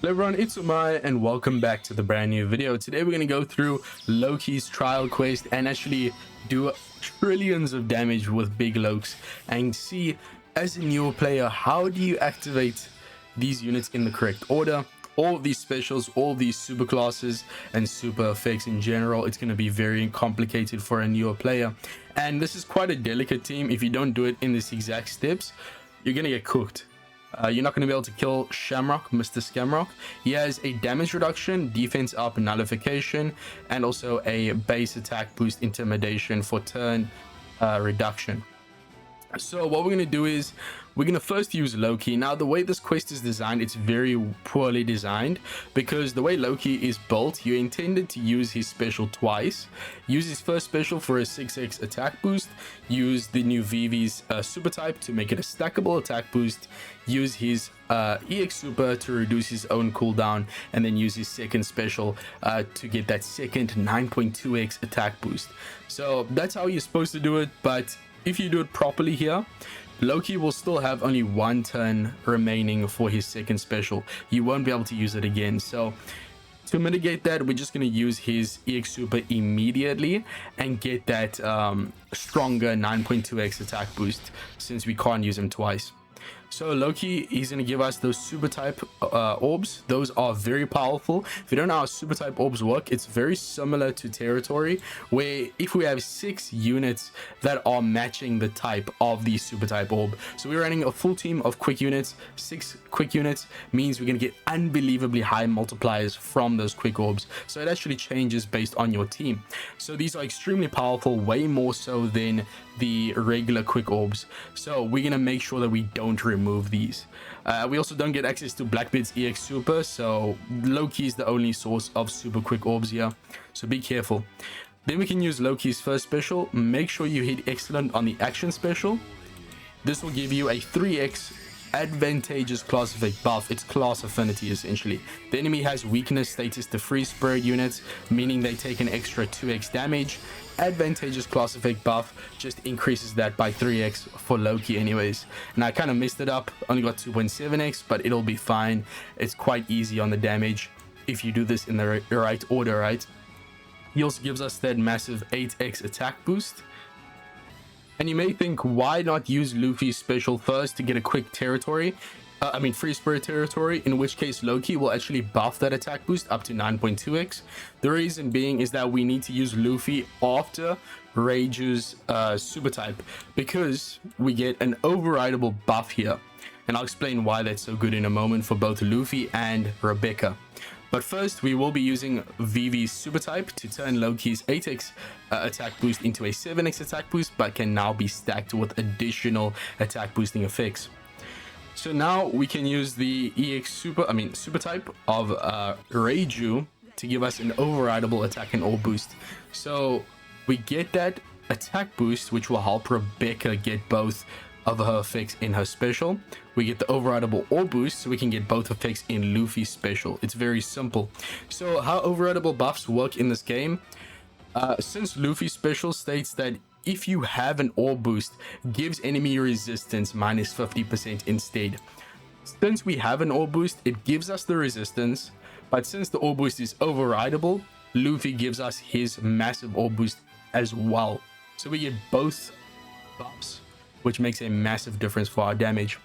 Hello everyone, it's Omae and welcome back to the brand new video. Today we're going to go through Loki's trial quest and actually do trillions of damage with big Lokes and see, as a newer player, how do you activate these units in the correct order. All of these specials, all of these super classes and super effects in general, it's going to be very complicated for a newer player, and this is quite a delicate team. If you don't do it in these exact steps, you're going to get cooked. You're not going to be able to kill Shamrock, Mr. Scamrock. He has a damage reduction, defense up, nullification, and also a base attack boost, intimidation for turn reduction. So what we're going to do is we're going to first use Loki. Now, the way this quest is designed, it's very poorly designed, because the way Loki is built, you intended to use his special twice. Use his first special for a 6x attack boost, use the new Vivi's super type to make it a stackable attack boost, use his EX super to reduce his own cooldown, and then use his second special to get that second 9.2x attack boost. So that's how you're supposed to do it, but if you do it properly here, Loki will still have only one turn remaining for his second special. You won't be able to use it again. So to mitigate that, we're just going to use his EX super immediately and get that stronger 9.2x attack boost, since we can't use him twice. So Loki, he's going to give us those super type orbs. Those are very powerful. If you don't know how super type orbs work, it's very similar to territory, where if we have 6 units that are matching the type of the super type orb, so we're running a full team of quick units. 6 quick units means we're going to get unbelievably high multipliers from those quick orbs. So it actually changes based on your team. So these are extremely powerful, way more so than the regular quick orbs. So we're going to make sure that we don't remove these. We also don't get access to Blackbeard's EX super, so Loki is the only source of super quick orbs here, so be careful. Then we can use Loki's first special. Make sure you hit excellent on the action special. This will give you a 3x advantageous class effect buff. It's class affinity essentially. The enemy has weakness status to free spirit units, meaning they take an extra 2x damage. Advantageous class effect buff just increases that by 3x for Loki anyways, and I kind of messed it up, only got 2.7x, but it'll be fine. It's quite easy on the damage if you do this in the right order, right? He also gives us that massive 8x attack boost. And you may think, why not use Luffy's special first to get a quick territory? Free spirit territory, in which case Loki will actually buff that attack boost up to 9.2x. The reason being is that we need to use Luffy after Rage's super type, because we get an overridable buff here. And I'll explain why that's so good in a moment for both Luffy and Rebecca. But first, we will be using Vivi's super type to turn Loki's 8x attack boost into a 7x attack boost, but can now be stacked with additional attack boosting effects. So now we can use the super type of Reiju to give us an overridable attack and orb boost. So we get that attack boost, which will help Rebecca get both of her effects in her special. We get the overridable orb boost, so we can get both effects in Luffy's special. It's very simple. So how overridable buffs work in this game, since Luffy's special states that if you have an orb boost, gives enemy resistance minus 50% instead. Since we have an orb boost, it gives us the resistance, but since the orb boost is overridable, Luffy gives us his massive orb boost as well. So we get both buffs, which makes a massive difference for our damage.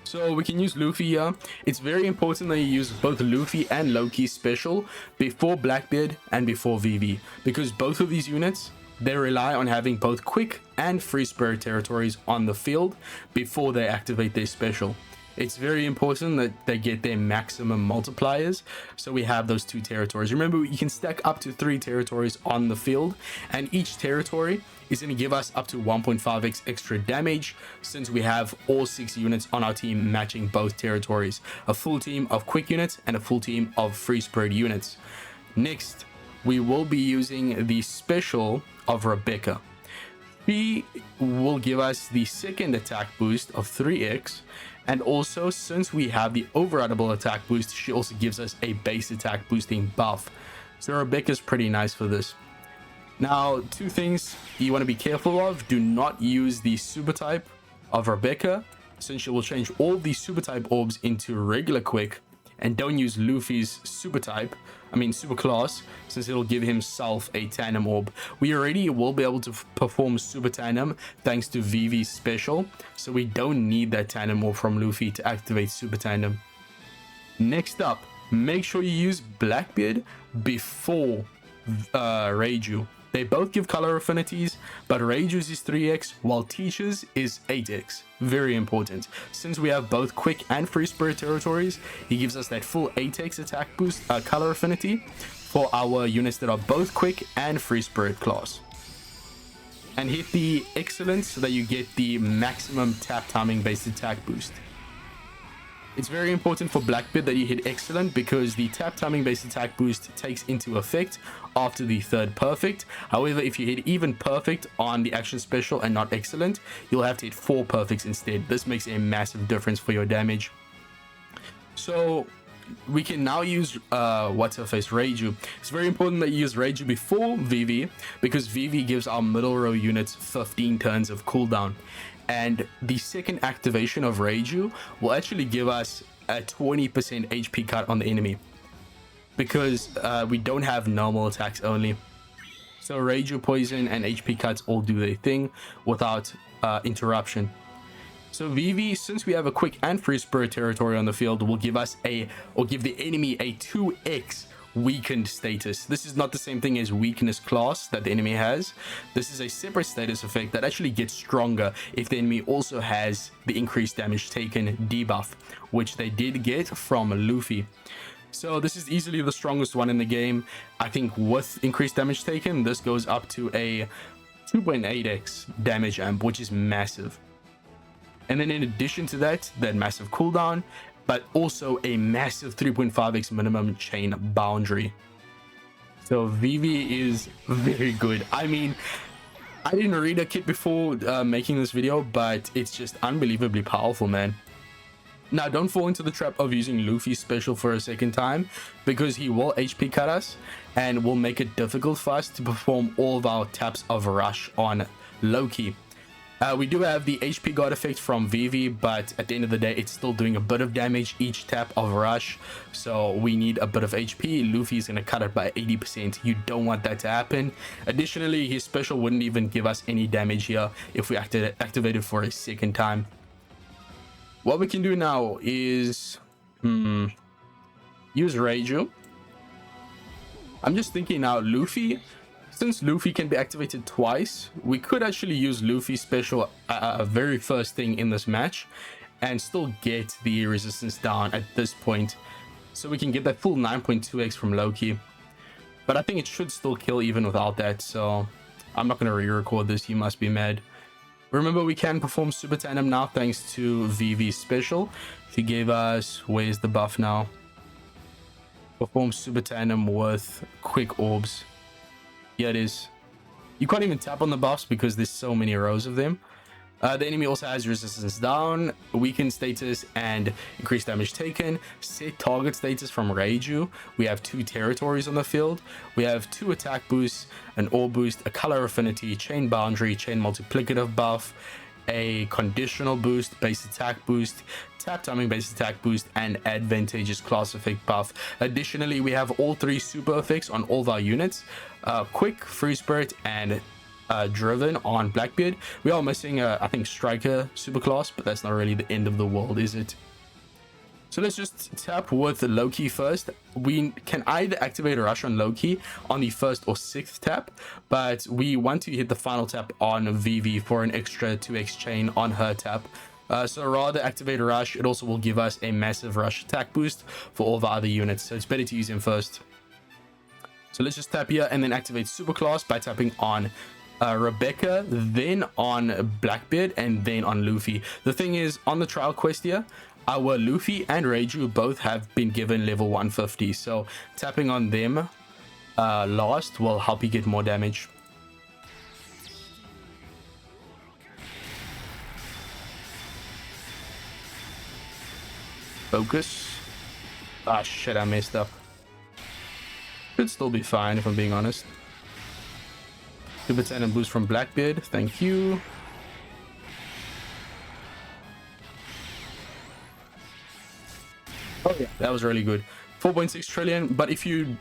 So we can use Luffy here. It's very important that you use both Luffy and Loki's special before Blackbeard and before Vivi, because both of these units, they rely on having both quick and free spirit territories on the field before they activate their special. It's very important that they get their maximum multipliers, so we have those 2 territories. Remember, you can stack up to 3 territories on the field, and each territory is going to give us up to 1.5x extra damage, since we have all 6 units on our team matching both territories. A full team of quick units and a full team of free spirit units. Next, we will be using the special of Rebecca. She will give us the second attack boost of 3x, and also, since we have the overridable attack boost, she also gives us a base attack boosting buff. So Rebecca's pretty nice for this. Now, 2 things you want to be careful of. Do not use the super type of Rebecca, since she will change all the super type orbs into regular quick, and don't use Luffy's super type, super class, since it'll give himself a tandem orb. We already will be able to perform super tandem thanks to Vivi's special, so we don't need that tandem orb from Luffy to activate super tandem. Next up, make sure you use Blackbeard before Reiju. They both give color affinities, but Reiju's is 3x while Teach's is 8x. Very important. Since we have both quick and free spirit territories, he gives us that full 8x attack boost color affinity for our units that are both quick and free spirit class. And hit the excellent so that you get the maximum tap timing based attack boost. It's very important for Blackbeard that you hit excellent because the tap timing based attack boost takes into effect after the third perfect. However, if you hit even perfect on the action special and not excellent, you'll have to hit 4 perfects instead. This makes a massive difference for your damage. So we can now use what's her face, Reiju. It's very important that you use Reiju before Vivi because Vivi gives our middle row units 15 turns of cooldown. And the second activation of Reiju will actually give us a 20% HP cut on the enemy because we don't have normal attacks only. So Reiju, poison, and HP cuts all do their thing without interruption. So Vivi, since we have a quick and free spirit territory on the field, will give us give the enemy a 2x weakened status. This is not the same thing as weakness class that the enemy has. This is a separate status effect that actually gets stronger if the enemy also has the increased damage taken debuff, which they did get from Luffy. So this is easily the strongest one in the game. I think with increased damage taken, this goes up to a 2.8x damage amp, which is massive. And then in addition to that massive cooldown, but also a massive 3.5x minimum chain boundary. So Vivi is very good. I mean, I didn't read a kit before making this video, but it's just unbelievably powerful, man. Now, don't fall into the trap of using Luffy's special for a second time, because he will HP cut us and will make it difficult for us to perform all of our taps of rush on Loki. We do have the HP guard effect from Vivi, but at the end of the day, it's still doing a bit of damage each tap of rush. So we need a bit of HP. Luffy is going to cut it by 80%. You don't want that to happen. Additionally, his special wouldn't even give us any damage here if we activate it for a second time. What we can do now is use Reiju. I'm just thinking now, Luffy. Since Luffy can be activated twice, we could actually use Luffy's special very first thing in this match and still get the resistance down at this point. So we can get that full 9.2x from Loki. But I think it should still kill even without that, so I'm not going to re-record this. You must be mad. Remember, we can perform Super Tandem now thanks to Vivi's special. She gave us, where's the buff now? Perform Super Tandem with quick orbs. Yeah, it is. You can't even tap on the buffs because there's so many rows of them. The enemy also has resistance down, weakened status, and increased damage taken. Set target status from Reiju. We have 2 territories on the field. We have 2 attack boosts, an orb boost, a color affinity, chain boundary, chain multiplicative buff, a conditional boost, base attack boost, tap timing base attack boost, and advantageous class effect buff. Additionally, we have all 3 super effects on all of our units. Quick, free spirit, and driven on Blackbeard. We are missing I think striker super class, but that's not really the end of the world, is it? So let's just tap with Loki first. We can either activate a rush on Loki on the 1st or 6th tap, but we want to hit the final tap on Vivi for an extra 2x chain on her tap. So rather activate a rush. It also will give us a massive rush attack boost for all of our other units, so it's better to use him first. So let's just tap here and then activate superclass by tapping on Rebecca, then on Blackbeard, and then on Luffy. The thing is, on the trial quest here, our Luffy and Reiju both have been given level 150, so tapping on them last will help you get more damage. Focus. Ah shit, I messed up. Should still be fine if I'm being honest. Super Tandem boost from Blackbeard, thank you. Oh yeah. That was really good. 4.6 trillion. But if you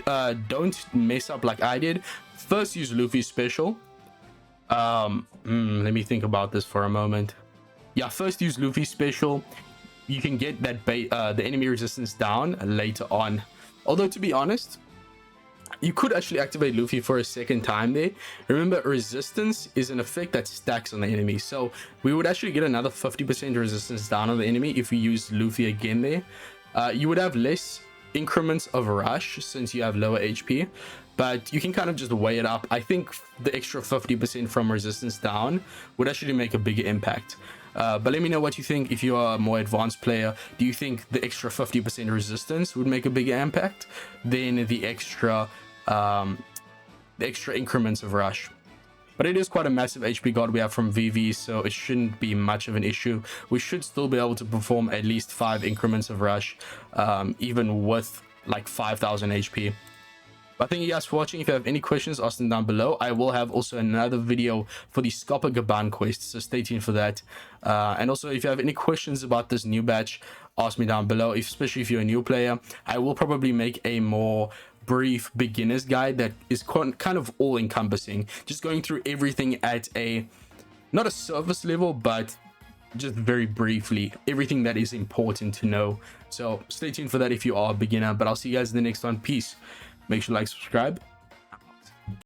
don't mess up like I did, first use Luffy's special. Let me think about this for a moment. Yeah, first use Luffy's special. You can get that the enemy resistance down later on. Although, to be honest, you could actually activate Luffy for a second time there. Remember, resistance is an effect that stacks on the enemy. So we would actually get another 50% resistance down on the enemy if we use Luffy again there. You would have less increments of rush since you have lower HP, but you can kind of just weigh it up. I think the extra 50% from resistance down would actually make a bigger impact. But let me know what you think. If you are a more advanced player, do you think the extra 50% resistance would make a bigger impact than the extra increments of rush? But it is quite a massive HP guard we have from VV, so it shouldn't be much of an issue. We should still be able to perform at least 5 increments of rush, even with like 5,000 HP. But thank you guys for watching. If you have any questions, ask them down below. I will have also another video for the Scopper Gaban quest, so stay tuned for that. And also, if you have any questions about this new batch, ask me down below, especially if you're a new player. I will probably make a more brief beginner's guide that is kind of all encompassing, just going through everything at a, not a surface level, but just very briefly, everything that is important to know. So stay tuned for that if you are a beginner, but I'll see you guys in the next one. Peace. Make sure to like, subscribe,